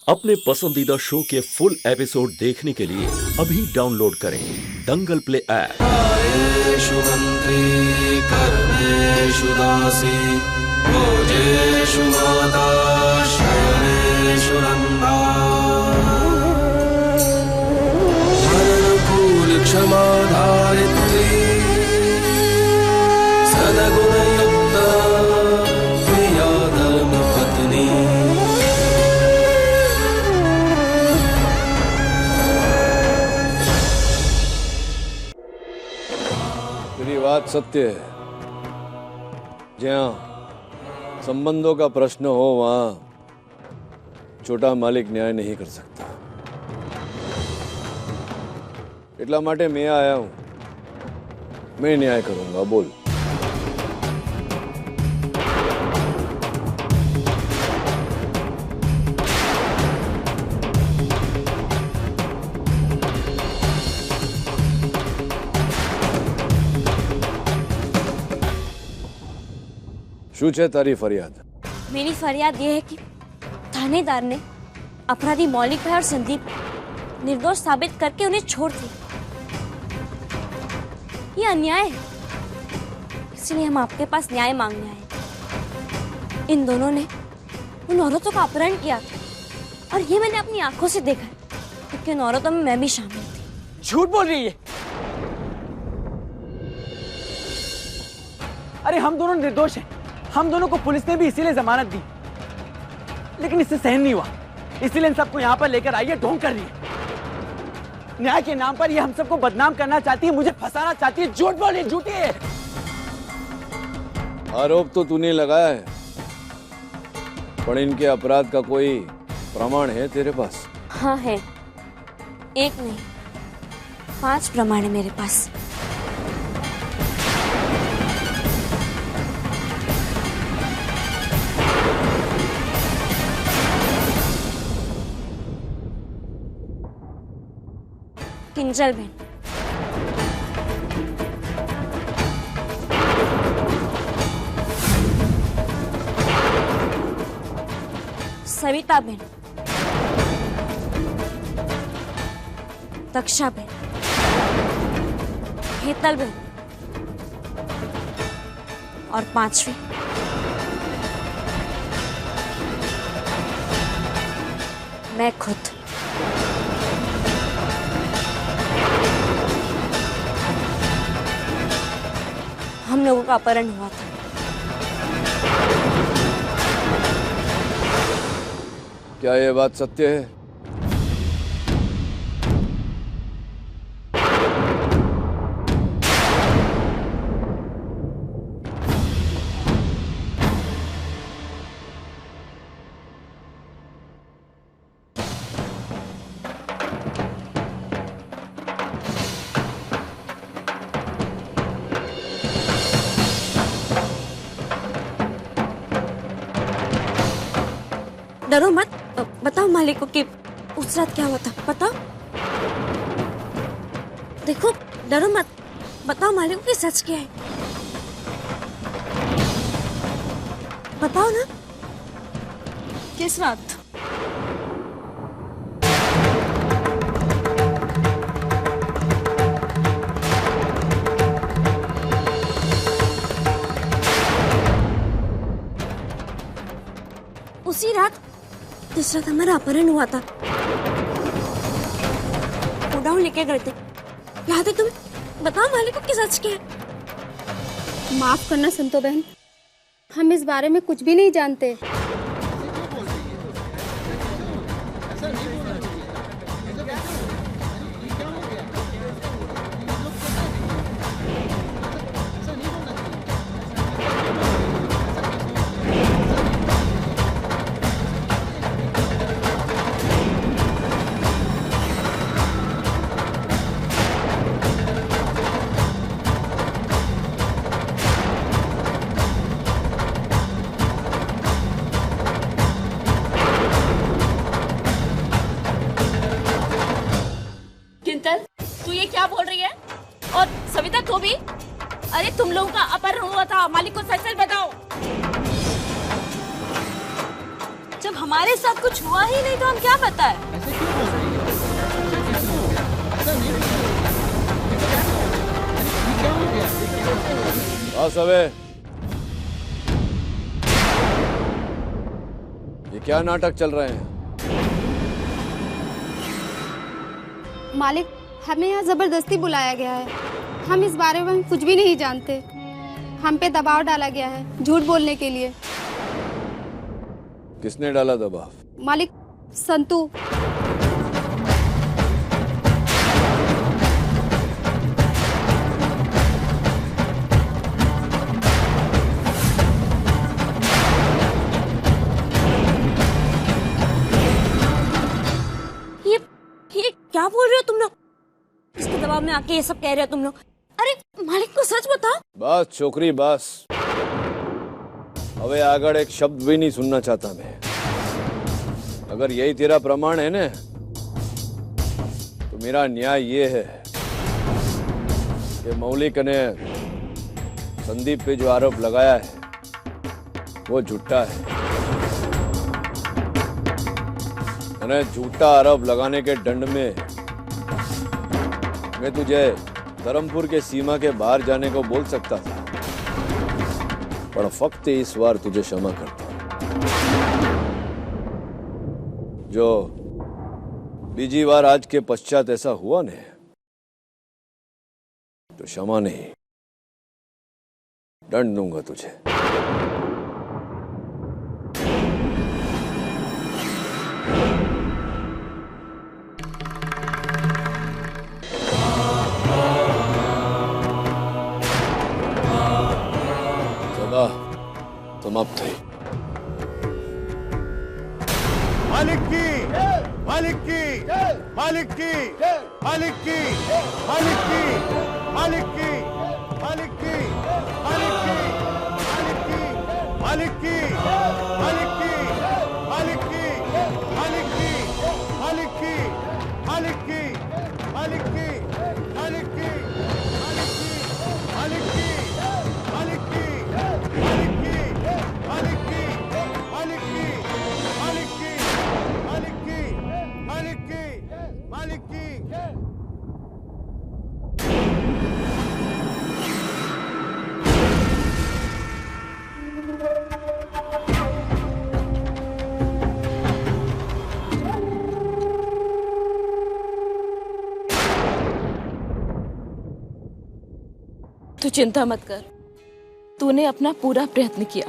अपने पसंदीदा शो के फुल एपिसोड देखने के लिए अभी डाउनलोड करें दंगल प्ले ऐप। आयेषु मंत्री कर्मेषु दासी भोजेषु माता शयनेषु रंभा मरणकूल क्षमा धारित्री सद्गुणयुक्ता प्रिया धर्मपत्नी। मेरी बात सत्य है। जहाँ संबंधों का प्रश्न हो वहां छोटा मालिक न्याय नहीं कर सकता। એટલા માટે मैं आया हूं। मैं न्याय करूंगा। बोल। શું છે તારી ફરિયાદ? मेरी फरियाद ये है कि थानेदार ने अपराधी मौलिक भाई और संदीप निर्दोष साबित करके उन्हें छोड़ दिया। ये अन्याय है, इसलिए हम आपके पास न्याय मांगने आए। इन दोनों ने उन औरतों का अपहरण किया और ये मैंने अपनी आंखों से देखा, क्योंकि उन औरतों में मैं भी शामिल थी। झूठ बोल रही है। अरे हम दोनों निर्दोष हैं। हम दोनों को पुलिस ने भी इसीलिए जमानत दी, लेकिन इससे सहन नहीं हुआ, इसीलिए इन सबको यहाँ पर लेकर आई है, ढोंग कर रही है। न्याय के नाम पर ये हम सबको बदनाम करना चाहती है, मुझे फंसाना चाहती है। झूठ बोल रही है, झूठी है। आरोप तो तूने लगाया है, पर इनके अपराध का कोई प्रमाण है तेरे पास? हाँ है, एक नहीं 5 प्रमाण है मेरे पास। किंजल बहन, सविता बहन, दक्षा बहन, हेतल बहन और 5वीं मैं खुद। हम लोगों का अपहरण हुआ था। क्या ये बात सत्य है? डरो मत, बताओ मालिक को कि उस रात क्या हुआ था। बताओ, देखो डरो मत, बताओ मालिक को कि सच क्या है। बताओ ना। किस रात? उसी रात जिस रात हमारा अपहरण हुआ था। गोडाउन लेके गए थे, याद है तुम्हें? बताओ मालिक को कि सच क्या है। माफ करना संतो बहन, हम इस बारे में कुछ भी नहीं जानते। तू ये क्या बोल रही है? और सविता तो भी? अरे तुम लोगों का अपहरण हुआ था, मालिक को सच सच बताओ। जब हमारे हमारे साथ कुछ हुआ ही नहीं तो हम क्या बताएं? बस अबे, ये क्या नाटक चल रहे हैं? मालिक, हमें यहाँ जबरदस्ती बुलाया गया है। हम इस बारे में कुछ भी नहीं जानते। हम पे दबाव डाला गया है झूठ बोलने के लिए। किसने डाला दबाव? मालिक, संतू। ये क्या बोल रहे हो तुम लोग? इसके दबाव में आके ये सब कह रहे हो तुम लोग? अरे मालिक को सच बताओ। बस छोकरी बस, अबे आगड़ एक शब्द भी नहीं सुनना चाहता मैं। अगर यही तेरा प्रमाण है ना, तो मेरा न्याय ये है कि मौलिक ने संदीप पे जो आरोप लगाया है वो झूठा है। झूठा आरोप लगाने के दंड में मैं तुझे धर्मपुर के सीमा के बाहर जाने को बोल सकता था, पर फक्त इस बार तुझे क्षमा करता हूं। जो बीजी बार आज के पश्चात ऐसा हुआ ने, तो क्षमा नहीं, दंड दूंगा तुझे। समाप्त है। मालिक की, मालिक की, मालिक की, मालिक की, मालिक की, मालिक की, मालिक की, मालिक की, मालिक की, मालिक की, मालिक की, मालिक की, मालिक की, मालिक की, मालिक की, मालिक की, मालिक की, मालिक की, मालिक की, तू चिंता मत कर, तूने अपना पूरा प्रयत्न किया।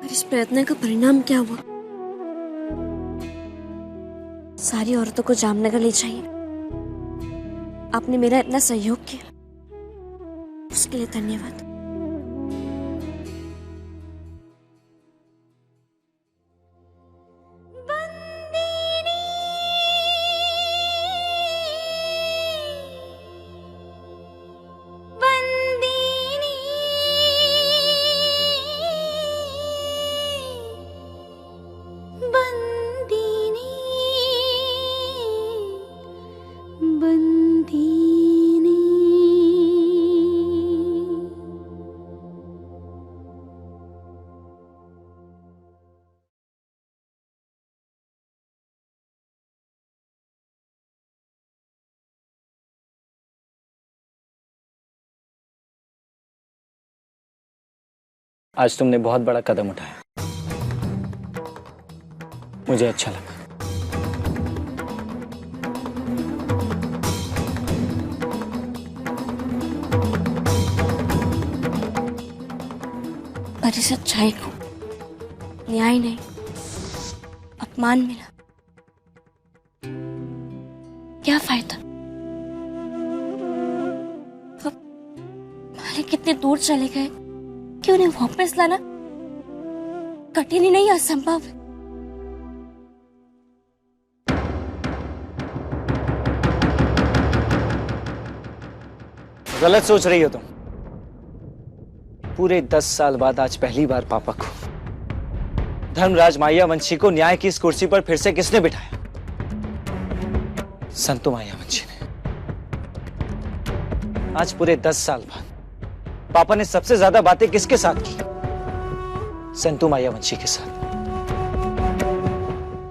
पर इस प्रयत्न का परिणाम क्या हुआ? सारी औरतों को जामनगर ले जाइए। आपने मेरा इतना सहयोग किया, उसके लिए धन्यवाद। आज तुमने बहुत बड़ा कदम उठाया, मुझे अच्छा लगा। पर इस अच्छाई को न्याय नहीं, अपमान मिला। क्या फायदा? मालिक कितने दूर चले गए कि उन्हें वापस लाना कठिन ही नहीं, असंभव है। गलत सोच रही हो तुम। पूरे 10 साल बाद आज पहली बार पापा को, धर्मराज मायावंशी को न्याय की इस कुर्सी पर फिर से किसने बिठाया? संतु मायावंशी ने। आज पूरे 10 साल बाद पापा ने सबसे ज्यादा बातें किसके साथ की? संतू मायावंशी के साथ।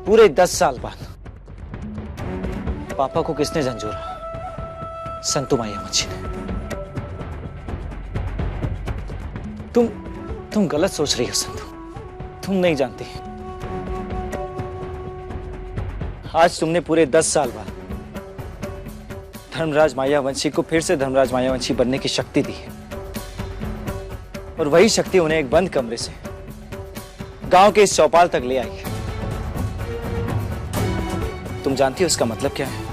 पूरे 10 साल बाद पापा को किसने झंझोरा? संतू मायावंशी ने। तुम गलत सोच रही हो संतू। तुम नहीं जानती, आज तुमने पूरे 10 साल बाद धर्मराज मायावंशी को फिर से धर्मराज मायावंशी बनने की शक्ति दी है। और वही शक्ति उन्हें एक बंद कमरे से गांव के इस चौपाल तक ले आई है। तुम जानती हो इसका मतलब क्या है?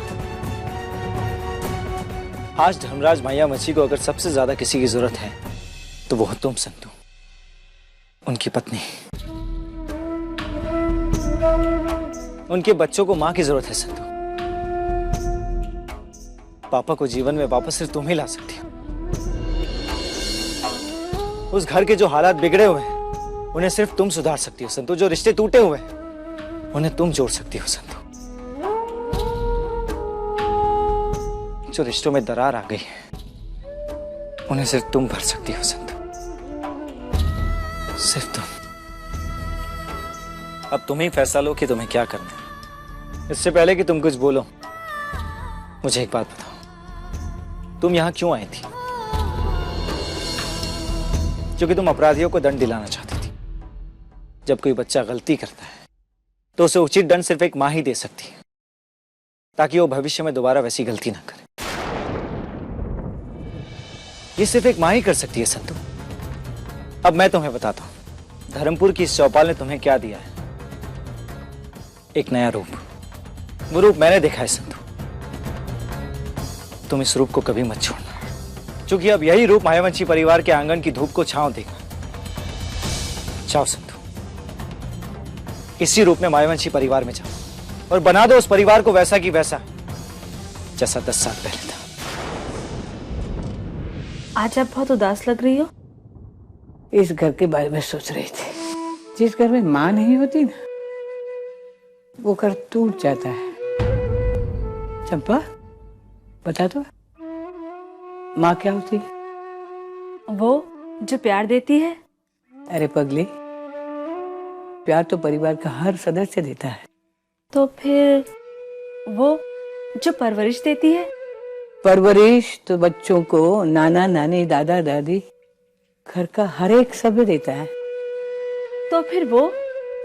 आज धर्मराज मायावंशी को अगर सबसे ज्यादा किसी की जरूरत है तो वो तुम संतू, उनकी पत्नी। उनके बच्चों को मां की जरूरत है संतू। पापा को जीवन में वापस सिर्फ तुम ही ला सकती हो। उस घर के जो हालात बिगड़े हुए हैं उन्हें सिर्फ तुम सुधार सकती हो संतू। जो रिश्ते टूटे हुए हैं उन्हें तुम जोड़ सकती हो संतू। जो रिश्तों में दरार आ गई है उन्हें सिर्फ तुम भर सकती हो संतू, सिर्फ तुम। अब तुम ही फैसला लो कि तुम्हें क्या करना है। इससे पहले कि तुम कुछ बोलो, मुझे एक बात बताओ, तुम यहां क्यों आई थी? क्योंकि तुम अपराधियों को दंड दिलाना चाहती थी। जब कोई बच्चा गलती करता है तो उसे उचित दंड सिर्फ एक मां ही दे सकती है, ताकि वो भविष्य में दोबारा वैसी गलती ना करे। ये सिर्फ एक मां ही कर सकती है संतू। अब मैं तुम्हें बताता हूं, धर्मपुर की इस चौपाल ने तुम्हें क्या दिया है। एक नया रूप। वो रूप मैंने देखा है संतू। तुम इस रूप को कभी मत छोड़ना, क्योंकि अब यही रूप मायावंशी परिवार के आंगन की धूप को छांव देगा। जाओ संतू, इसी रूप में मायावंशी परिवार में जाओ और बना दो उस परिवार को वैसा की वैसा जैसा 10 साल पहले था। आज आप बहुत उदास लग रही हो। इस घर के बारे में सोच रही थी। जिस घर में माँ नहीं होती ना, वो घर टूट जाता है। चंपा, बता दो, माँ क्या होती है? वो जो प्यार देती है। अरे पगली, प्यार तो परिवार का हर सदस्य देता है। तो फिर वो जो परवरिश देती है। परवरिश तो बच्चों को नाना नानी दादा दादी घर का हर एक सभ्य देता है। तो फिर वो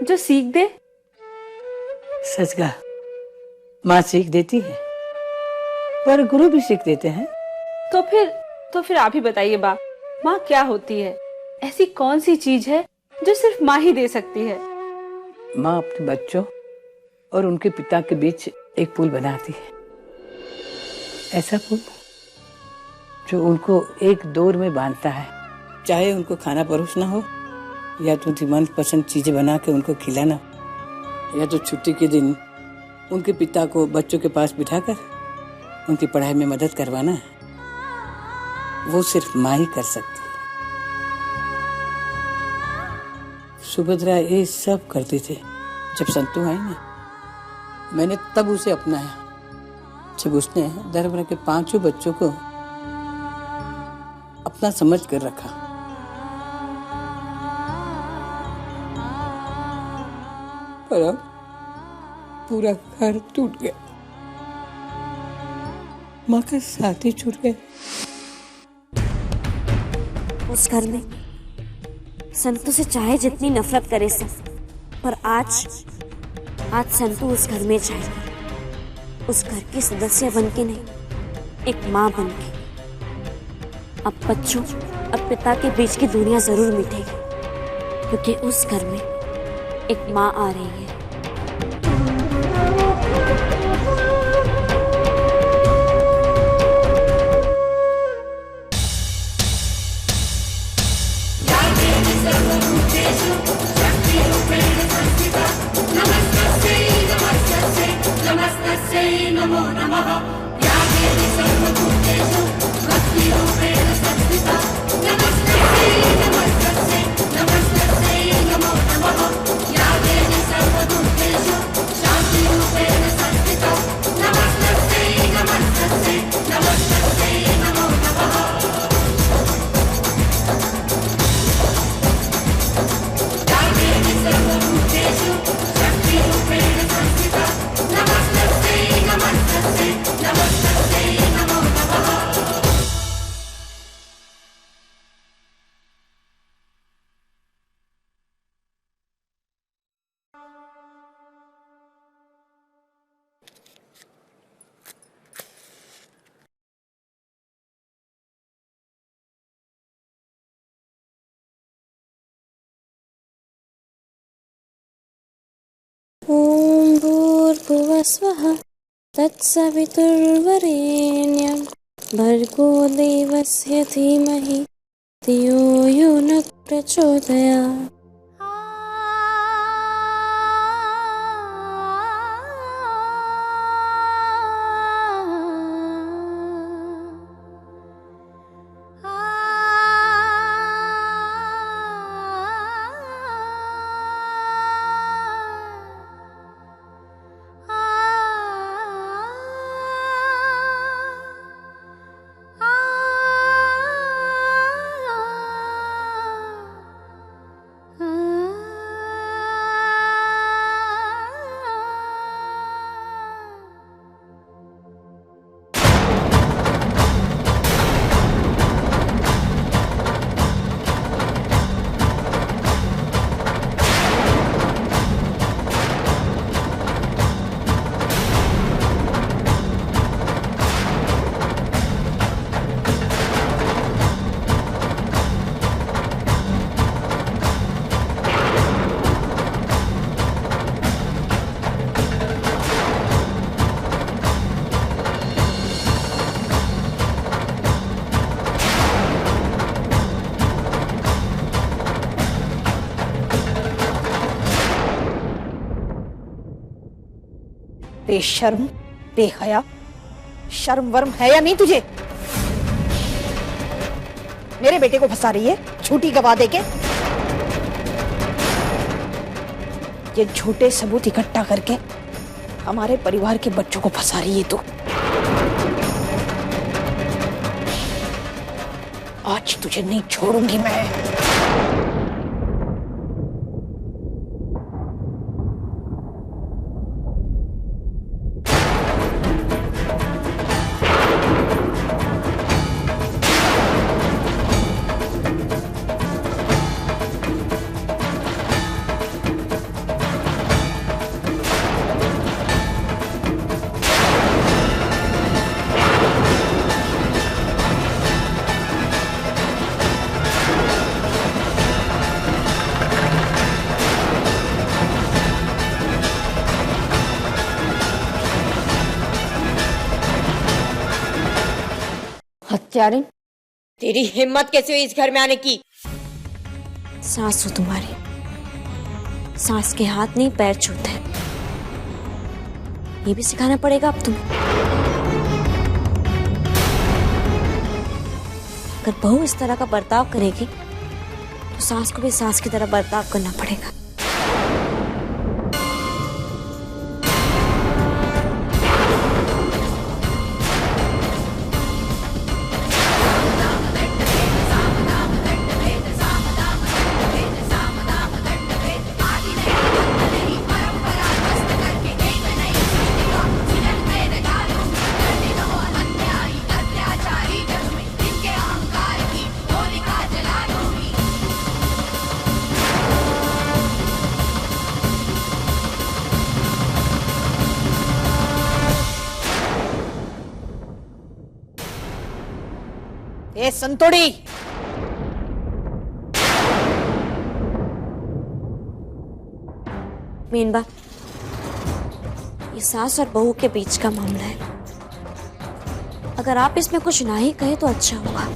जो सीख दे। सच कहा, माँ सीख देती है, पर गुरु भी सीख देते हैं। तो फिर आप ही बताइए बा, माँ क्या होती है? ऐसी कौन सी चीज है जो सिर्फ माँ ही दे सकती है? माँ अपने बच्चों और उनके पिता के बीच एक पुल बनाती है। ऐसा पुल जो उनको एक डोर में बांधता है। चाहे उनको खाना परोसना हो, या तो उनकी मनपसंद चीजें बना के उनको खिलाना, या तो छुट्टी के दिन उनके पिता को बच्चों के पास बिठाकर उनकी पढ़ाई में मदद करवाना, वो सिर्फ माँ ही कर सकती है। सुभद्रा ये सब करती थी। जब संतू आई ना, मैंने तब उसे अपनाया। जब उसने धर्मराज के 5 बच्चों को अपना समझ कर रखा। पर अब पूरा घर टूट गया, माँ का साथ ही छूट गया। उस घर में संतू से चाहे जितनी नफरत करे सब, पर आज संतू उस घर में जाएगी। उस घर की सदस्य बनके नहीं, एक माँ बनके। अब बच्चों और पिता के बीच की दूरियां जरूर मिटेगी, क्योंकि उस घर में एक माँ आ रही है। स्वः तत्सवितुर्वरेण्यं भर्गो देवस्य धीमहि धियो यो न प्रचोदयात्। बेशर्म, बेहया, शर्म वर्म है या नहीं तुझे? मेरे बेटे को फंसा रही है झूठी गवाह देके। ये झूठे सबूत इकट्ठा करके हमारे परिवार के बच्चों को फंसा रही है तू। आज तुझे नहीं छोड़ूंगी मैं। हत्यारिन, तेरी हिम्मत कैसे हुई इस घर में आने की? सास हो तुम्हारी, सास के हाथ नहीं पैर छूते। ये भी सिखाना पड़ेगा अब तुम्हें। अगर बहू इस तरह का बर्ताव करेगी तो सास को भी सास की तरह बर्ताव करना पड़ेगा। ए संतोड़ी, मीनबा, ये सास और बहू के बीच का मामला है। अगर आप इसमें कुछ ना ही कहे तो अच्छा होगा।